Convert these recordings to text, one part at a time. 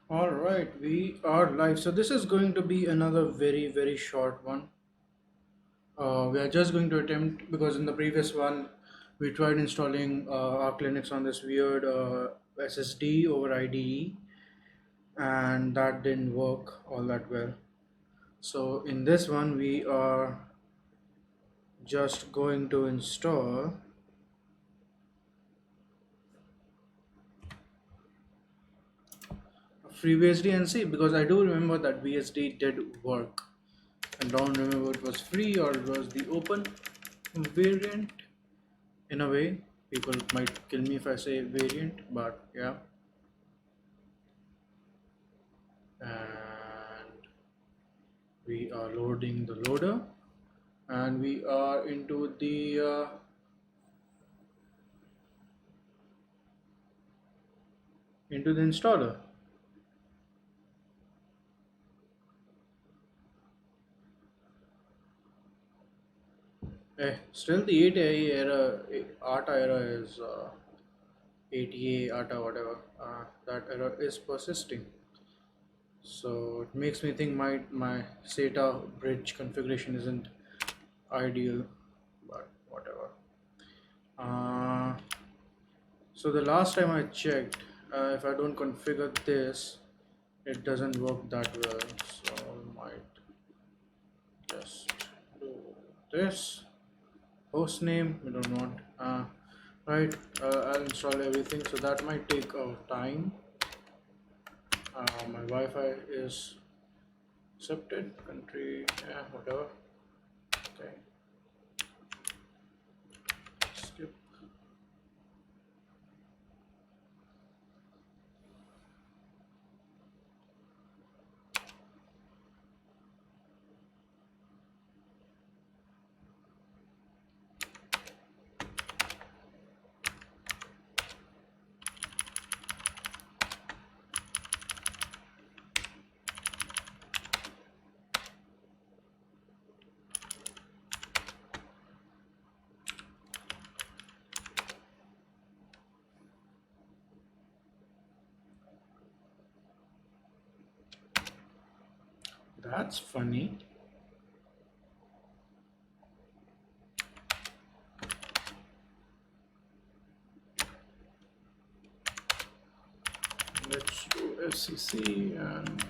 All right, we are live. So this is going to be another very short one. We are just going to attempt because in the previous one we tried installing our Linux on this weird SSD over IDE, and that didn't work all that well. So in this one we are just going to install FreeBSD and see, because I do remember that BSD did work. I don't remember it was free or it was the open variant. In a way, people might kill me if I say variant, but yeah. And we are loading the loader, and we are into the installer. Still the 8A era, ATA era is 80A ATA whatever. That error is persisting. So it makes me think my SATA bridge configuration isn't ideal, but whatever. Uh, so the last time I checked, if I don't configure this, it doesn't work that well. So I might just do this. Host name we don't want. Right, I'll install everything. So that might take time. My Wi-Fi is accepted. Country, yeah, whatever. Okay, skip. That's funny. Let's do FCC and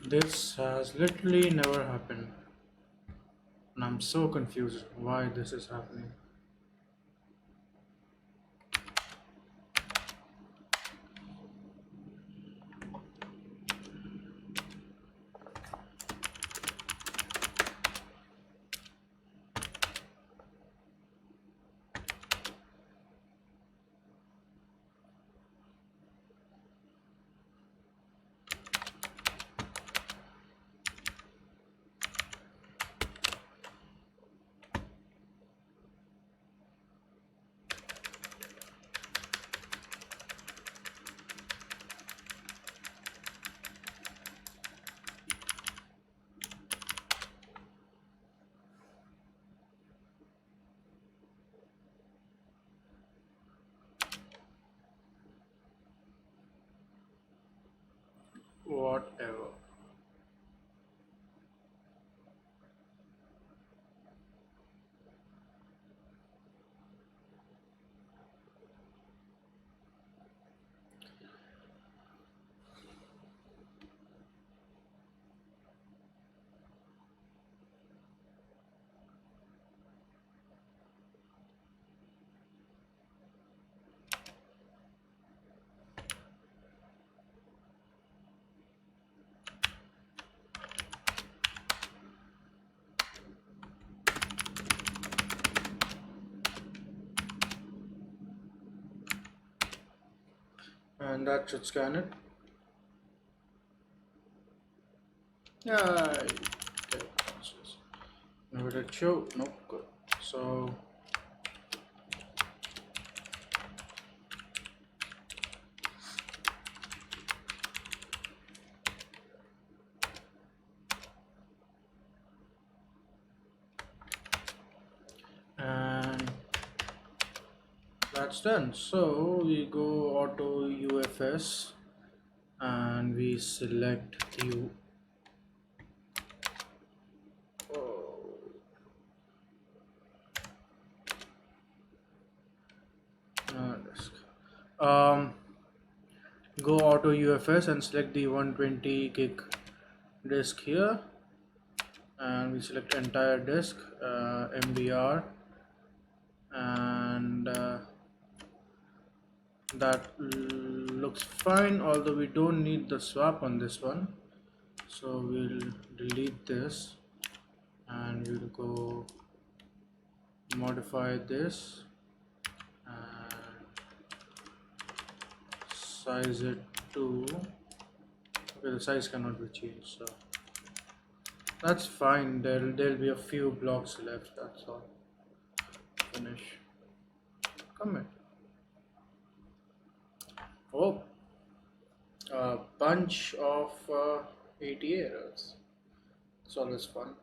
this has literally never happened, and I'm so confused why this is happening. and that should scan it. Yeah. Okay. Now did it show? Nope. Good. So and that's done. So we go auto UFS and we select U. Oh, disk. Um, Go auto UFS and select the 120 gig disk here, and we select entire disk, MBR, and that looks fine, although we don't need the swap on this one. So we'll delete this and we'll go modify this and size it to, okay, the size cannot be changed, so that's fine. There'll be a few blocks left, that's all. Finish. Commit. Oh, a bunch of 80 errors. It's always fun.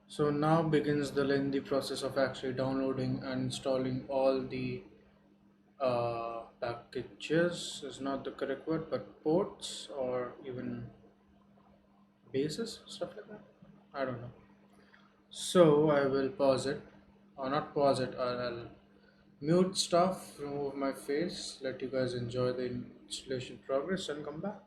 So now begins the lengthy process of actually downloading and installing all the packages is not the correct word, but ports or even bases, stuff like that. I don't know. So I will pause it, or not pause it, I'll mute stuff, remove my face, let you guys enjoy the installation progress, and come back.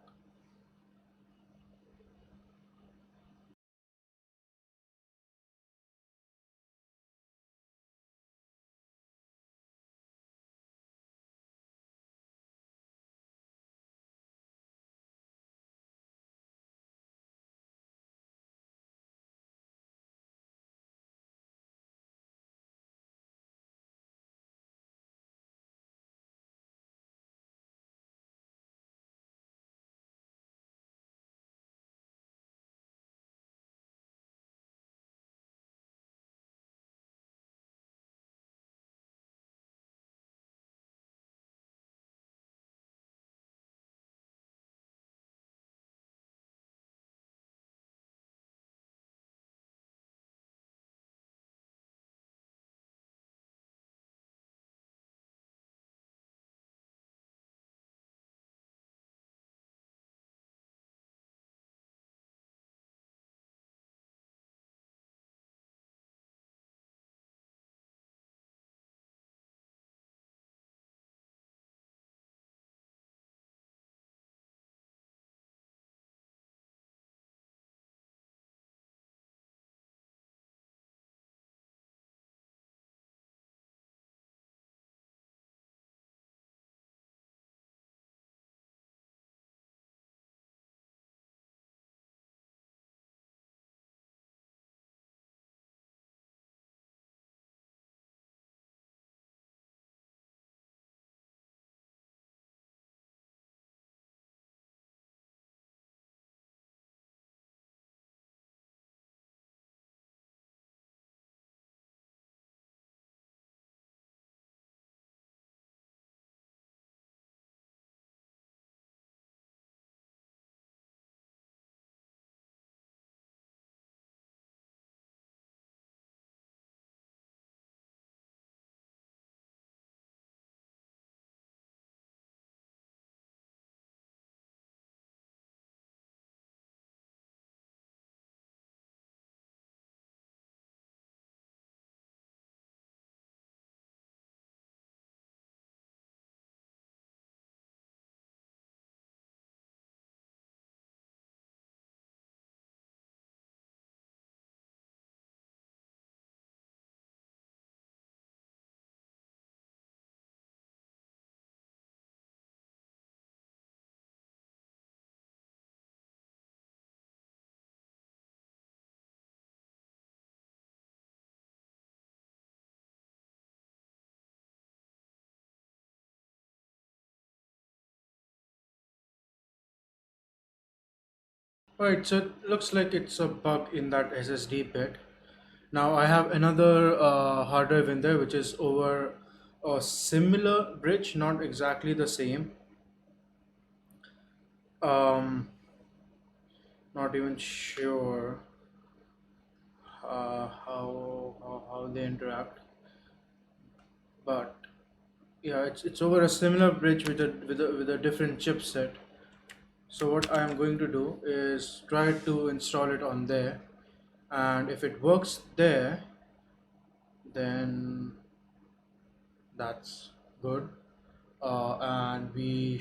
Right, so it looks like it's a bug in that SSD bit. Now I have another hard drive in there which is over a similar bridge, not exactly the same. Um, Not even sure how they interact, but yeah, it's over a similar bridge with a different chipset. So what I am going to do is try to install it on there, and if it works there, then that's good. And we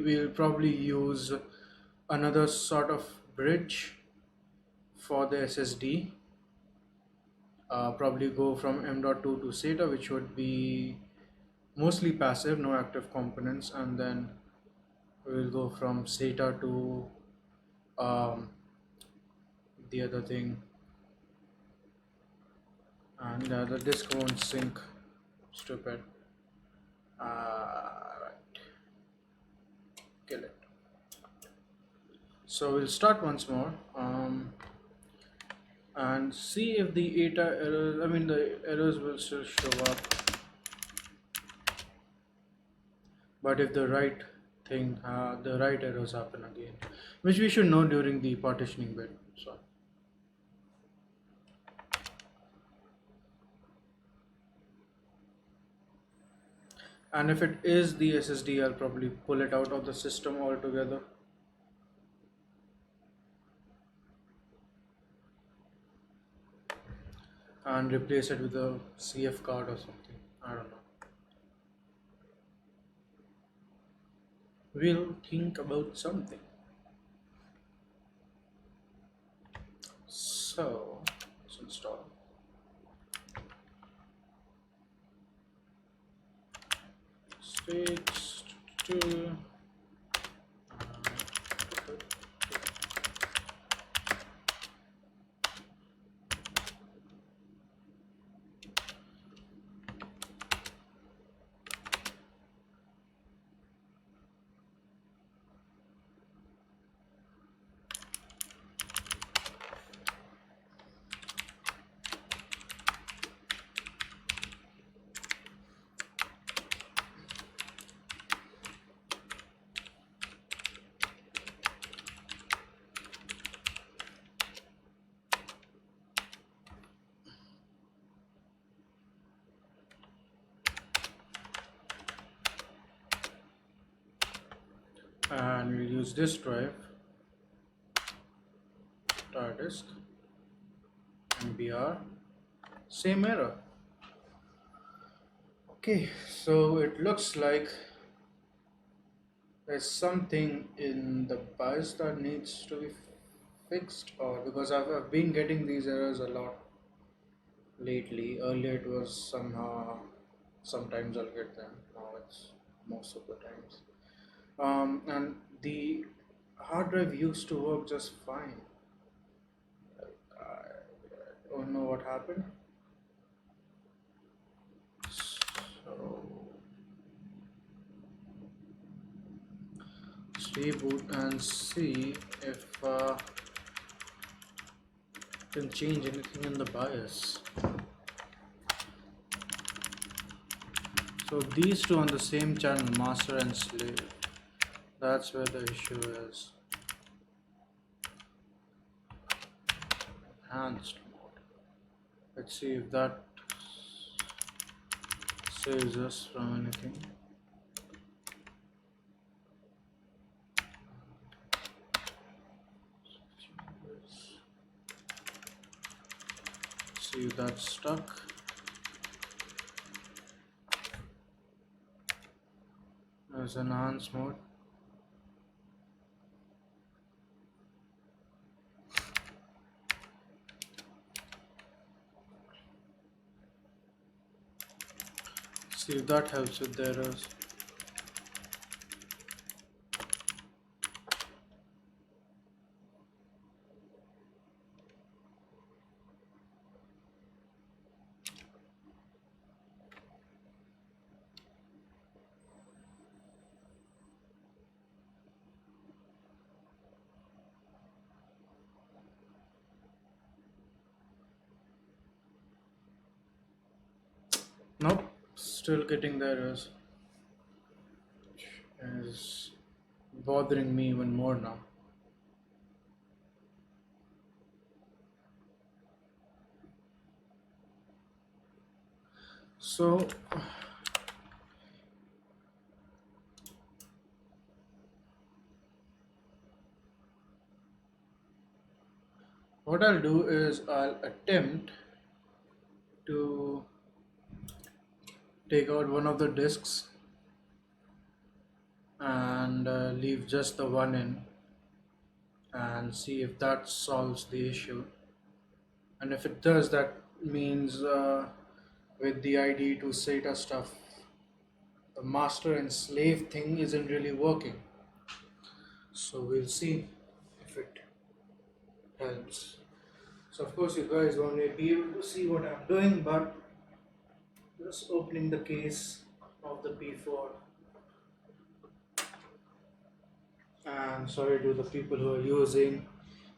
will probably use another sort of bridge for the SSD. Probably go from m.2 to SATA, which would be mostly passive, no active components, and then we'll go from SATA to um, the other thing, and the disk won't sync. Stupid. Right, kill it. So we'll start once more and see if the ATA errors, I mean the errors will still show up, but if the right errors happen again, which we should know during the partitioning bit. So, and if it is the SSD, I'll probably pull it out of the system altogether. And replace it with a CF card or something. I don't know. We'll think about something. So let's install stage 2. And we'll use this drive, tar disk, MBR, same error. Okay, so it looks like there's something in the BIOS that needs to be fixed, or because I've been getting these errors a lot lately. Earlier it was somehow, sometimes I'll get them, now it's most of the times. And the hard drive used to work just fine. I don't know what happened. So let's reboot and see if can change anything in the BIOS. So these two on the same channel, master and slave, that's where the issue is. Enhanced mode. Let's see if that saves us from anything. See if that's stuck. There's enhanced mode. See if that helps with the errors. Nope, still getting the errors. Is bothering me even more now. So what I'll do is I'll attempt to take out one of the discs and leave just the one in and see if that solves the issue. And if it does, that means with the IDE to SATA stuff, the master and slave thing isn't really working. So we'll see if it helps. So of course you guys won't be able to see what I'm doing, but just opening the case of the P4. And sorry to the people who are using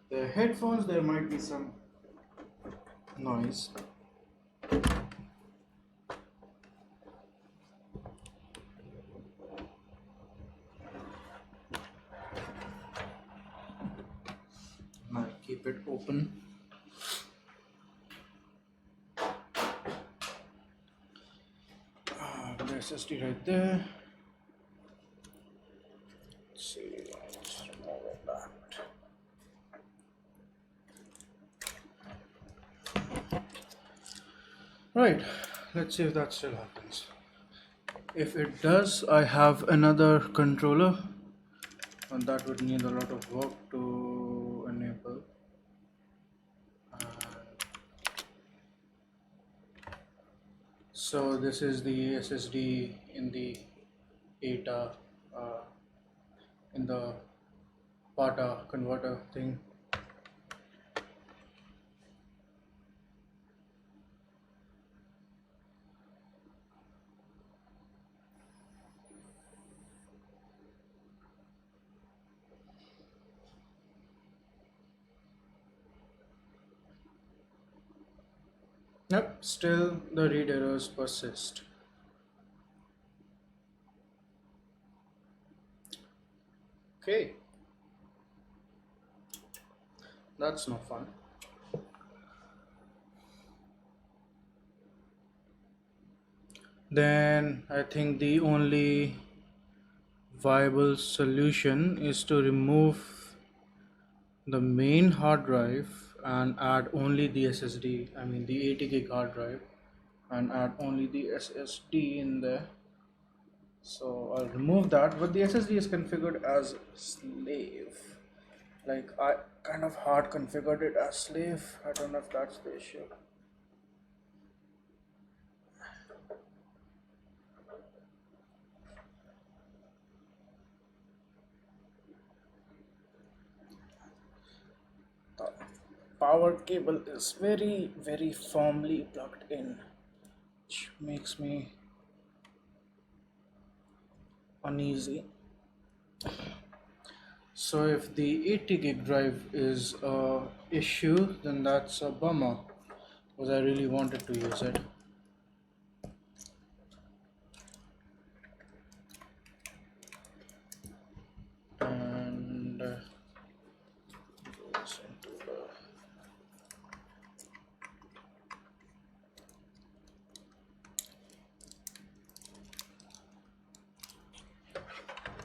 the headphones, there might be some noise. I'll keep it open. The SSD right there. Let's see, let's remove that. Right, let's see if that still happens. If it does, I have another controller, and that would need a lot of work to enable. So this is the SSD in the ATA, uh, in the PATA converter thing. Yep, still the read errors persist. Okay, that's no fun. Then I think the only viable solution is to remove the main hard drive and add only the SSD, I mean the 80 gig hard drive, and add only the SSD in there. So I'll remove that, but the SSD is configured as slave. Like I kind of hard configured it as slave. I don't know if that's the issue. The power cable is very firmly plugged in, which makes me uneasy. So if the 80 gig drive is a issue, then that's a bummer because I really wanted to use it. And goes into the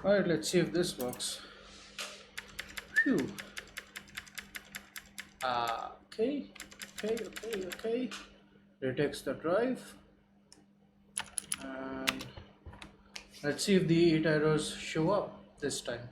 Alright, let's see if this works. Phew. Okay. Detects the drive. And let's see if the 8 errors show up this time.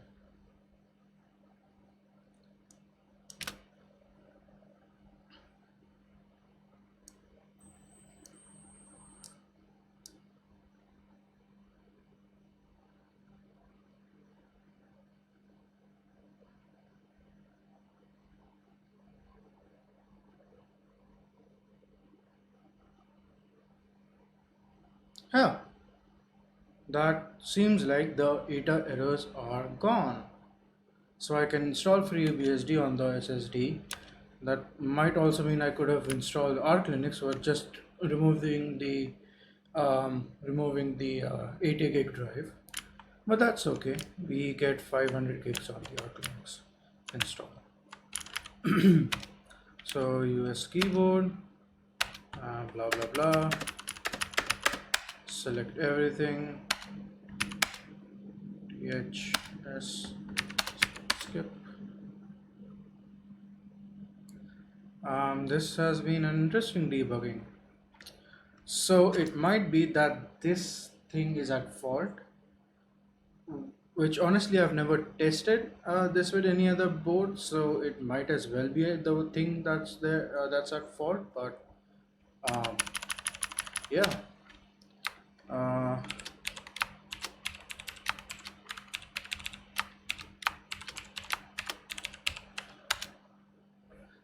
Huh. That seems like the ETA errors are gone. So I can install FreeBSD on the SSD. That might also mean I could have installed Arch Linux or just removing the removing the 80 gig drive, but that's okay. We get 500 gigs on the Linux install. So US keyboard, blah blah blah. Select everything. THS skip. This has been an interesting debugging. So it might be that this thing is at fault, which honestly I've never tested this with any other board, so it might as well be the thing that's there that's at fault. But um, yeah. Uh,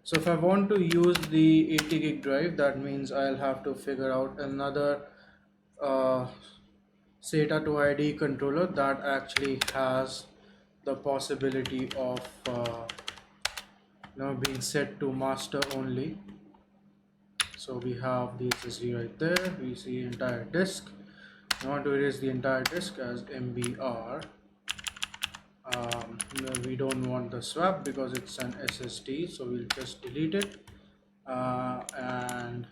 so if I want to use the 80 gig drive, that means I'll have to figure out another uh, SATA to ID controller that actually has the possibility of being set to master only. So we have the SSD right there. We see entire disk. I want to erase the entire disk as MBR. No, we don't want the swap because it's an SSD, so we'll just delete it, and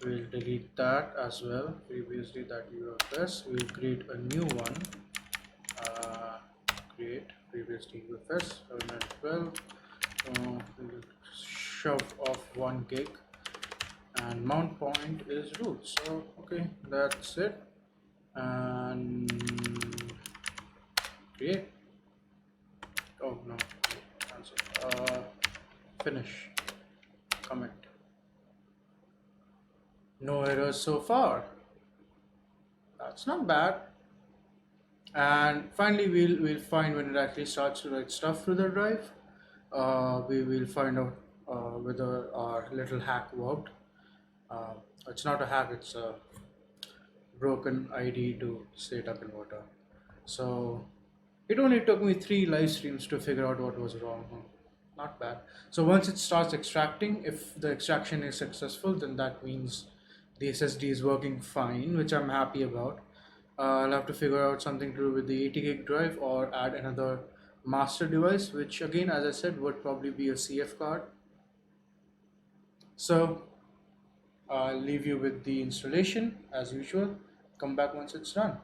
we'll delete that as well. FreeBSD that UFS. We'll create a new one. Create FreeBSD UFS 712. We'll shove off 1 gig, and mount point is root. So okay, that's it, and create. Oh no, cancel. Finish. Commit. No errors so far. That's not bad. And finally, we'll find when it actually starts to write stuff through the drive. We will find out whether our little hack worked. Uh, it's not a hack; it's a broken ID to SATA converter. So it only took me 3 live streams to figure out what was wrong. Not bad. So once it starts extracting, if the extraction is successful, then that means the SSD is working fine, which I'm happy about. I'll have to figure out something to do with the 80 gig drive or add another master device, which again, as I said, would probably be a CF card. So I'll leave you with the installation as usual. Come back once it's done.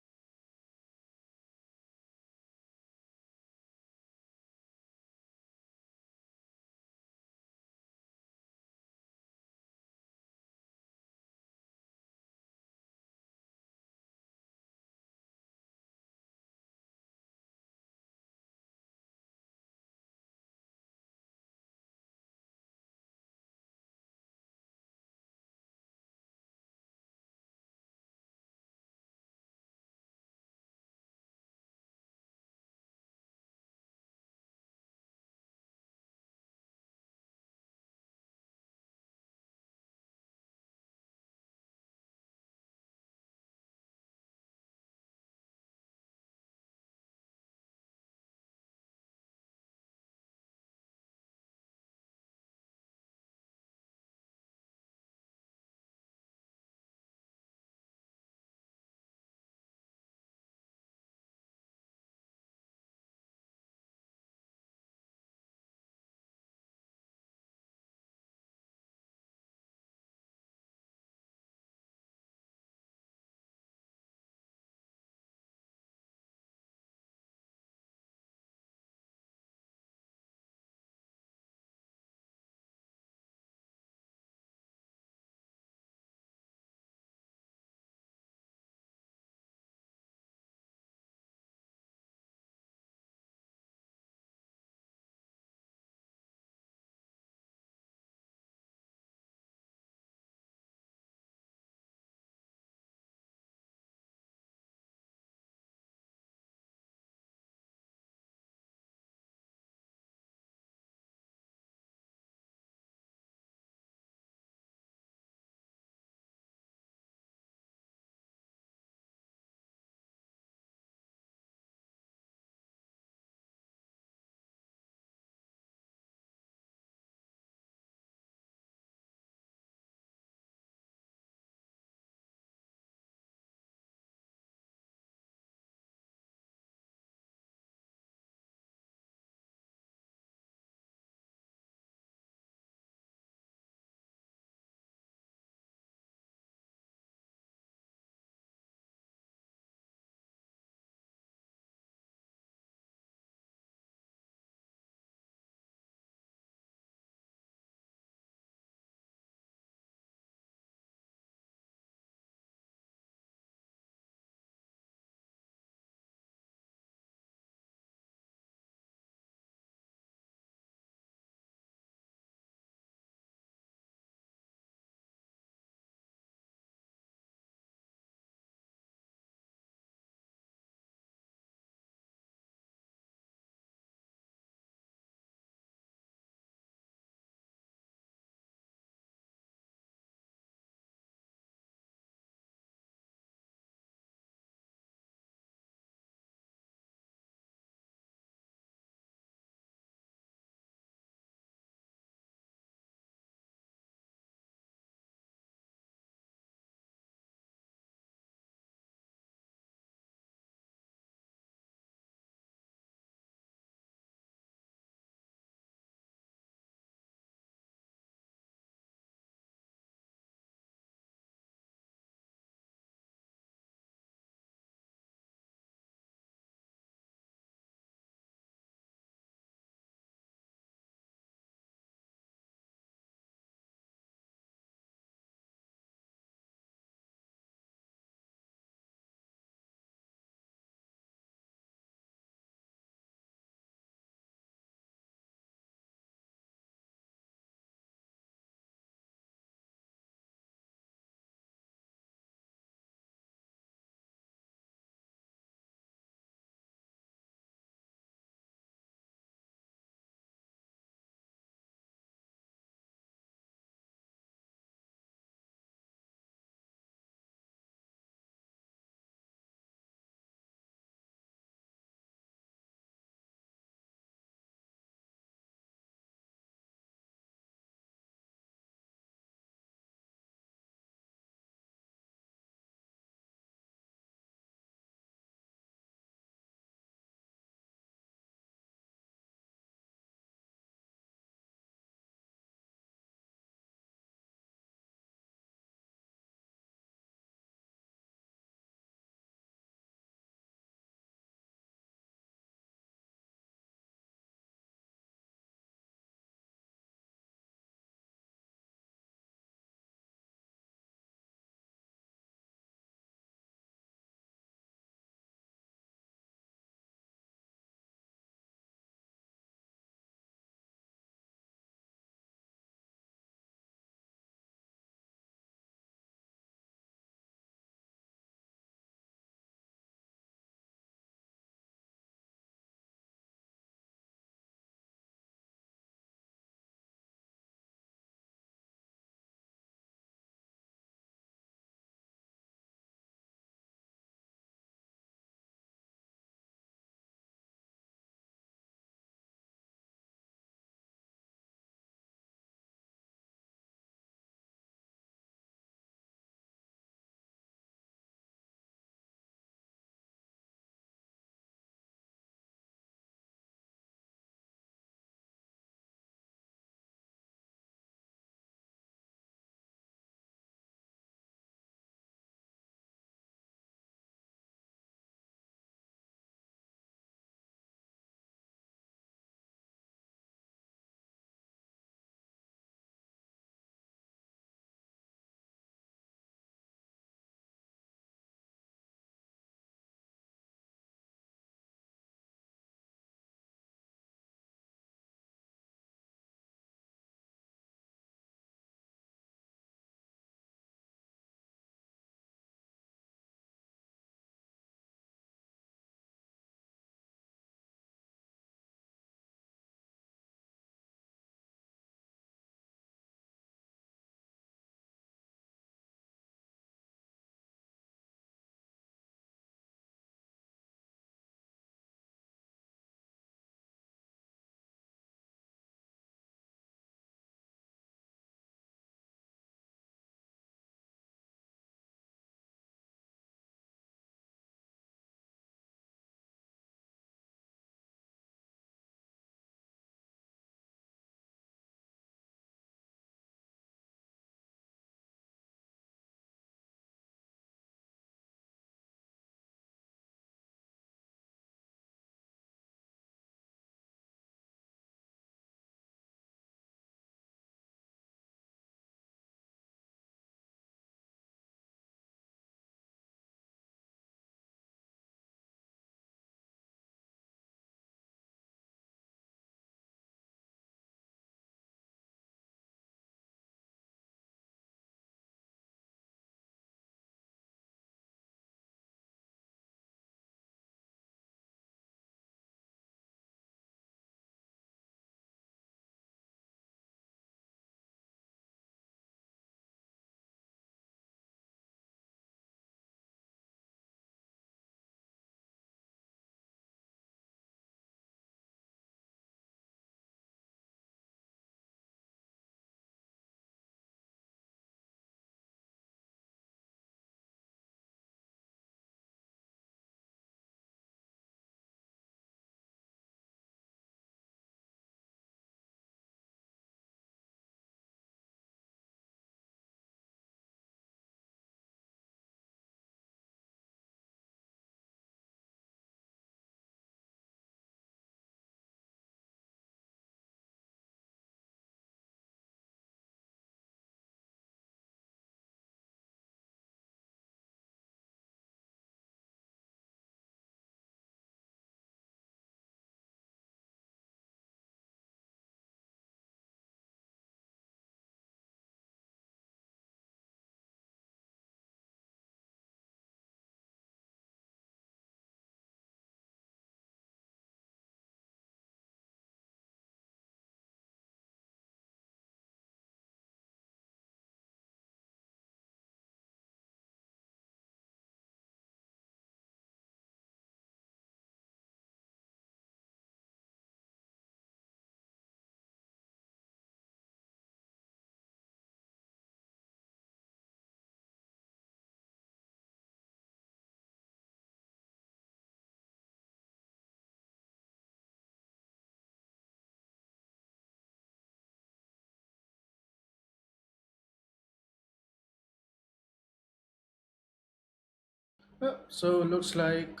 So looks like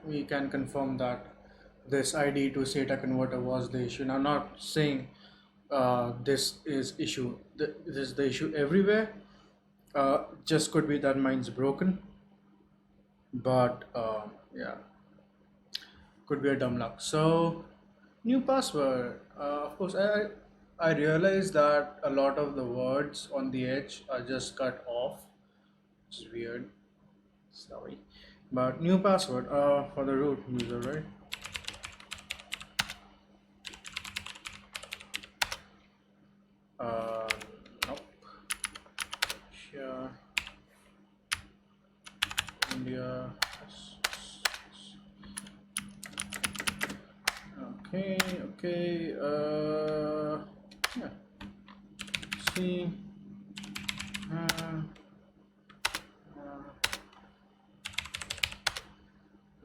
we can confirm that this ID to SATA converter was the issue. Now, not saying this is issue. This is the issue everywhere. Just could be that mine's broken, but yeah, could be a dumb luck. So new password. Of course, I realized that a lot of the words on the edge are just cut off, which is weird. Sorry, but new password for the root user, right? Uh, nope. Sure. India. Okay. Okay. Yeah. See. Uh, uh,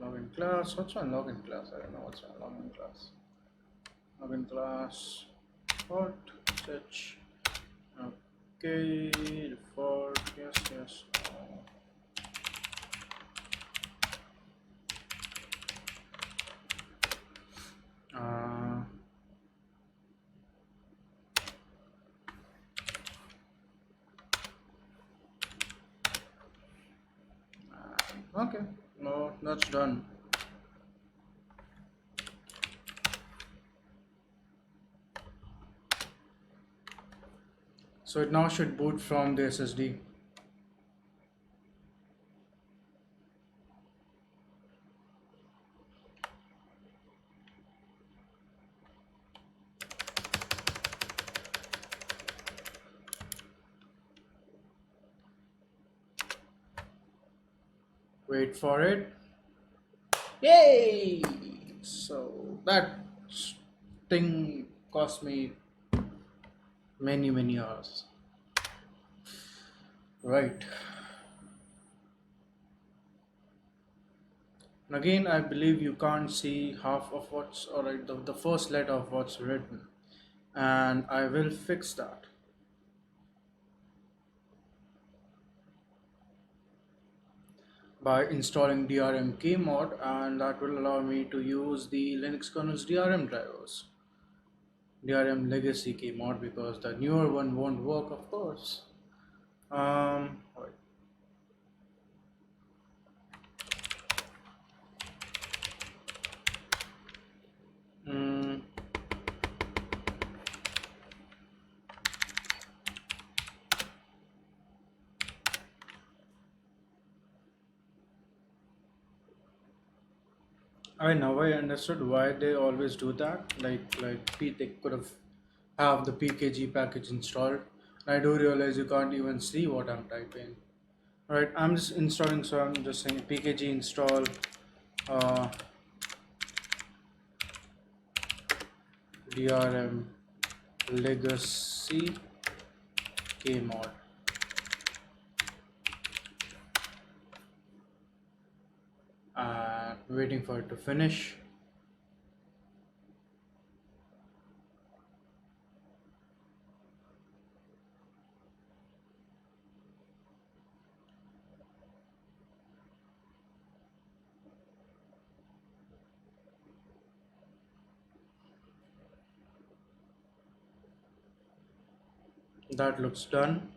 login class. What's my login class? I don't know what's my login class. Login class. Default. Search. Okay. Default. Yes. Yes. Uh, okay. No, that's done. So it now should boot from the SSD. Wait for it. Yay! So that thing cost me many hours. Right. And again, I believe you can't see half of what's alright, the first letter of what's written. And I will fix that by installing DRM keymod, and that will allow me to use the Linux kernel's DRM drivers. DRM legacy keymod, because the newer one won't work, of course. Right. Mm, I understood why they always do that. They could have the PKG package installed. I do realize you can't even see what I'm typing. Alright, I'm just installing, so I'm just saying PKG install uh, DRM legacy kmod, and waiting for it to finish. That looks done.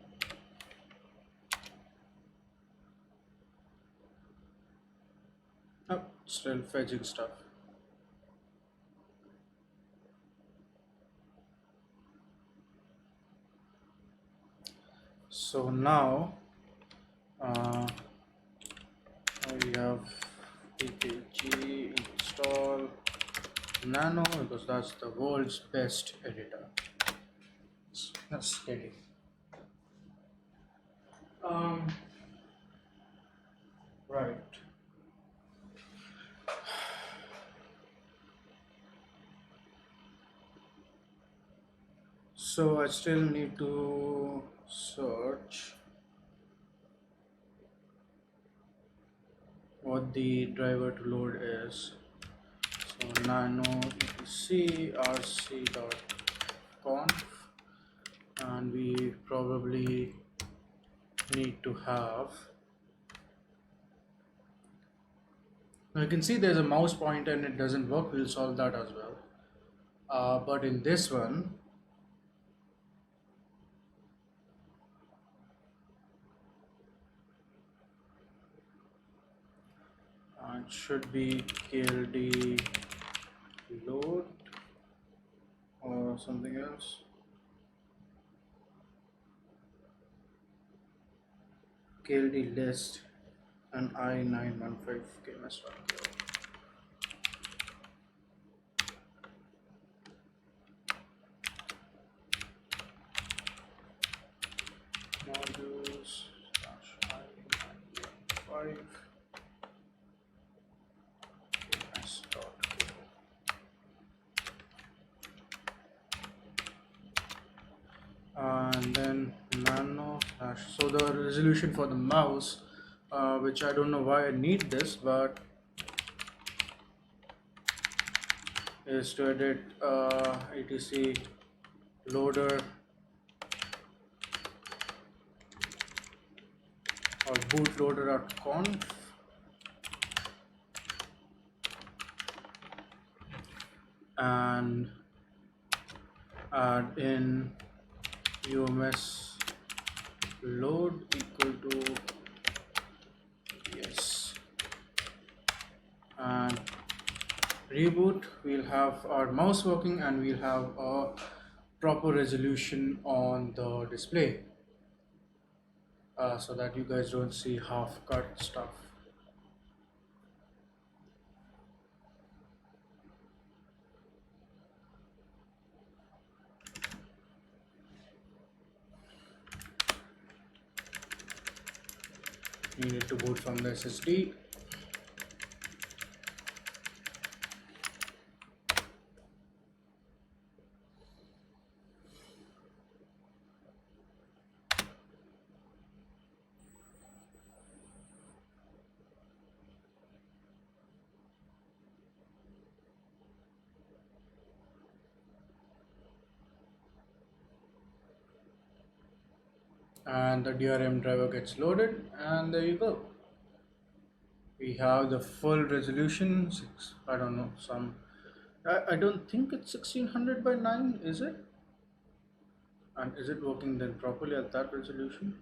Oh, still fetching stuff. So now uh, we have pkg install nano, because that's the world's best editor. That's steady. Um, right. So I still need to search what the driver to load is. So nano etc rc.conf, and we probably need to have Now you can see there's a mouse pointer and it doesn't work. We'll solve that as well. But in this one, it should be KLD load or something else. KLD list and I915 KMS1. Modules I915 KMS.k. And then nano slash, so the resolution for the mouse, which I don't know why I need this, but is to edit etc loader or bootloader.conf and add in ums load equal to yes, and reboot. We'll have our mouse working and we'll have a proper resolution on the display, so that you guys don't see half cut stuff. You need to boot from the SSD. And the DRM driver gets loaded, and there you go. We have the full resolution. I don't know, I don't think it's 1600 by 9, is it? And is it working then properly at that resolution?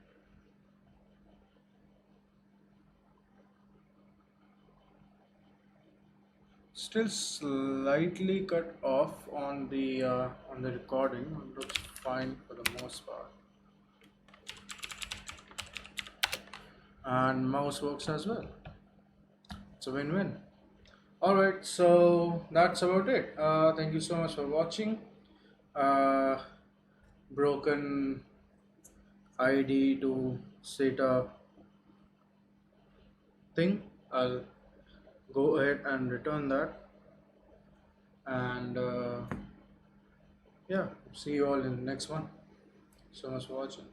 Still slightly cut off on the recording. It looks fine for the most part. And mouse works as well. It's a win-win. Alright, so that's about it. Thank you so much for watching. Uh, Broken ID to SATA thing. I'll go ahead and return that. And yeah, see you all in the next one. So much for watching.